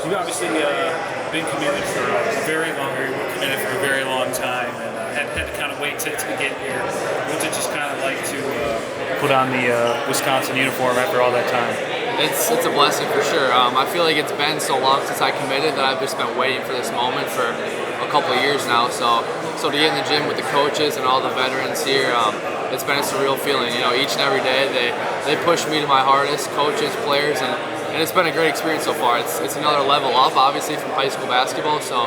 You've obviously been committed for a very long, or you were committed for a very long time, and had to kind of wait to get here. What's it just kind of like to put on the Wisconsin uniform after all that time? It's a blessing for sure. I feel like it's been so long since I committed that I've just been waiting for this moment for a couple of years now. So to get in the gym with the coaches and all the veterans here, it's been a surreal feeling. You know, each and every day they push me to my hardest, coaches, players, and it's been a great experience so far. It's another level up, obviously, from high school basketball. So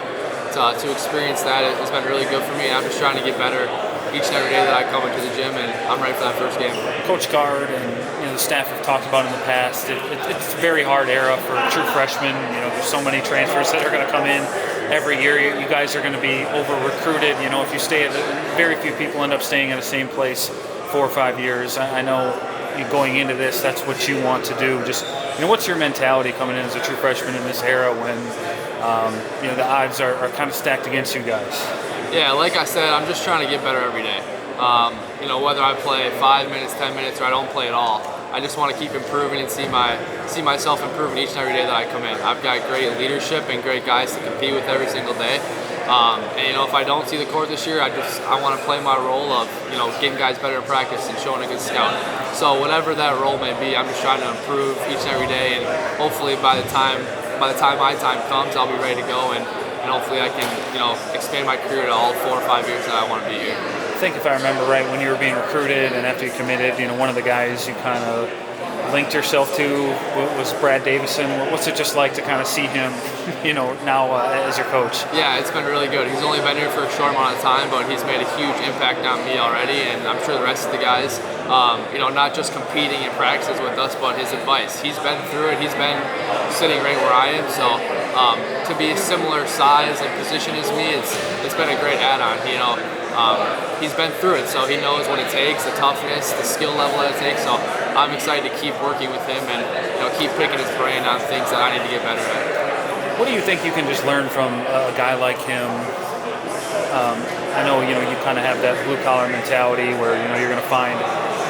to experience that has been really good for me. I'm just trying to get better each and every day that I come into the gym, and I'm ready for that first game. Coach Guard and the staff have talked about in the past. It's a very hard era for true freshmen. You know, there's so many transfers that are going to come in every year. You guys are going to be over recruited. You know, if you stay at very few people end up staying at the same place 4 or 5 years. I know going into this, that's what you want to do. Just, what's your mentality coming in as a true freshman in this era when the odds are kind of stacked against you guys? Yeah, like I said, I'm just trying to get better every day. Whether I play 5 minutes, 10 minutes, or I don't play at all, I just want to keep improving and see myself improving each and every day that I come in. I've got great leadership and great guys to compete with every single day. If I don't see the court this year, I want to play my role of getting guys better in practice and showing a good scout. So whatever that role may be, I'm just trying to improve each and every day, and hopefully by the time my time comes, I'll be ready to go, and hopefully I can expand my career to all 4 or 5 years that I want to be here. I think if I remember right, when you were being recruited and after you committed, one of the guys you kind of linked yourself to was Brad Davidson. What's it just like to kind of see him, now as your coach? Yeah, it's been really good. He's only been here for a short amount of time, but he's made a huge impact on me already, and I'm sure the rest of the guys. Not just competing in practices with us, but his advice. He's been through it. He's been sitting right where I am, so to be a similar size and position as me, it's been a great add-on. He's been through it, so he knows what it takes, the toughness, the skill level that it takes. So I'm excited to keep working with him and keep picking his brain on things that I need to get better at. What do you think you can just learn from a guy like him? I know you kind of have that blue-collar mentality where you're going to find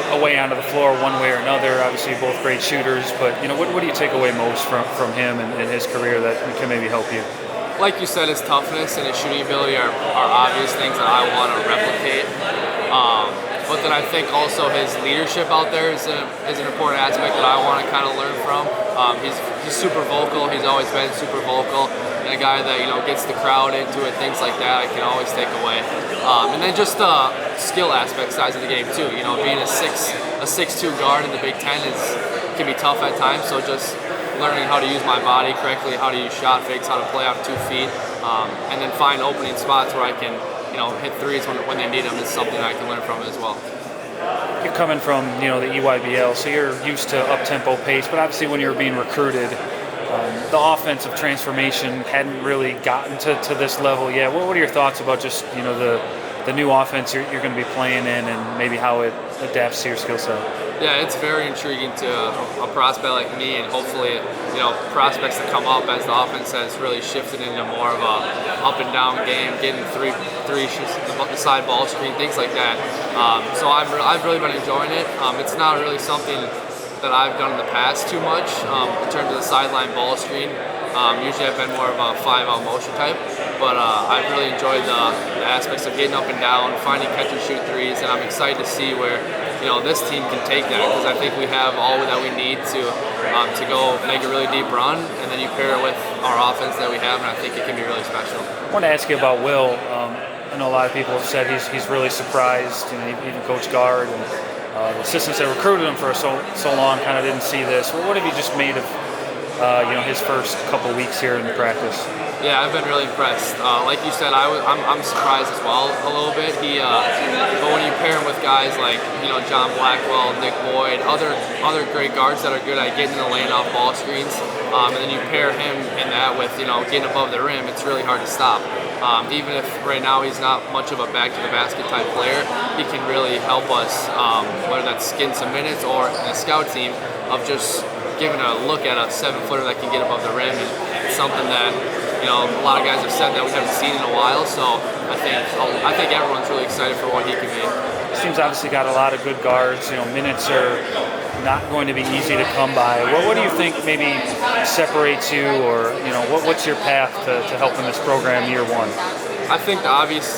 a way onto the floor one way or another. Obviously, both great shooters, but what do you take away most from him and his career that can maybe help you? Like you said, his toughness and his shooting ability are obvious things that I want to replicate. But then I think also his leadership out there is an important aspect that I want to kind of learn from. He's super vocal. He's always been super vocal, and a guy that gets the crowd into it, things like that. I can always take away. And then just the skill aspect size of the game too. Being a 6'2" guard in the Big Ten can be tough at times. So just learning how to use my body correctly, how to use shot fakes, how to play off 2 feet, and then find opening spots where I can hit threes when they need them is something I can learn from as well. You're coming from the EYBL, so you're used to up-tempo pace, but obviously when you were being recruited, the offensive transformation hadn't really gotten to this level yet. What are your thoughts about just the new offense you're going to be playing in and maybe how it adapts to your skill set? Yeah, it's very intriguing to a prospect like me, and hopefully, prospects that come up as the offense has really shifted into more of a up and down game, getting three the side ball screen, things like that. So I've really been enjoying it. It's not really something that I've done in the past too much in terms of the sideline ball screen. Usually I've been more of a 5-out motion type, but I've really enjoyed the aspects of getting up and down, finding catch and shoot threes, and I'm excited to see where this team can take that, because I think we have all that we need to go make a really deep run, and then you pair it with our offense that we have, and I think it can be really special. I want to ask you about Will. I know a lot of people have said he's really surprised. Even Coach Guard and the assistants that recruited him for so long kind of didn't see this. What have you just made of his first couple weeks here in the practice? Yeah, I've been really impressed. Like you said, I'm surprised as well a little bit. But when you pair him with guys like John Blackwell, Nick Boyd, other great guards that are good at getting in the lane off ball screens, and then you pair him in that with getting above the rim, it's really hard to stop. Even if right now he's not much of a back to the basket type player, he can really help us, whether that's getting some minutes or in a scout team of just giving a look at a 7-footer that can get above the rim. And it's something that a lot of guys have said that we haven't seen in a while. So I think everyone's really excited for what he can be. This team's obviously got a lot of good guards. Minutes are not going to be easy to come by. What do you think maybe separates you, or what's your path to helping this program year one? I think the obvious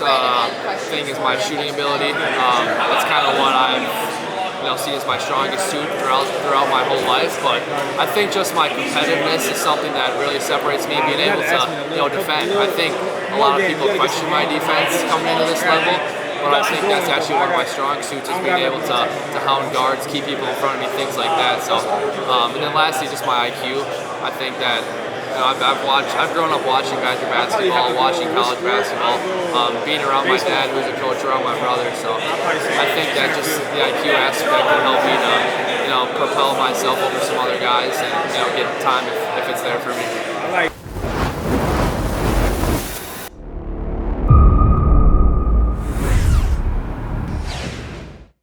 thing is my shooting ability. That's kind of what I've seen as my strongest suit throughout my whole life. But I think just my competitiveness is something that really separates me, being able to defend. I think a lot of people question my defense coming into this level, but I think that's actually one of my strong suits, is being able to hound guards, keep people in front of me, things like that. So, and then lastly, just my IQ. I think that I've grown up watching Badger basketball, watching college basketball, being around my dad, who's a coach, around my brother. So I think that just the IQ aspect can help me to propel myself over some other guys and get time if it's there for me.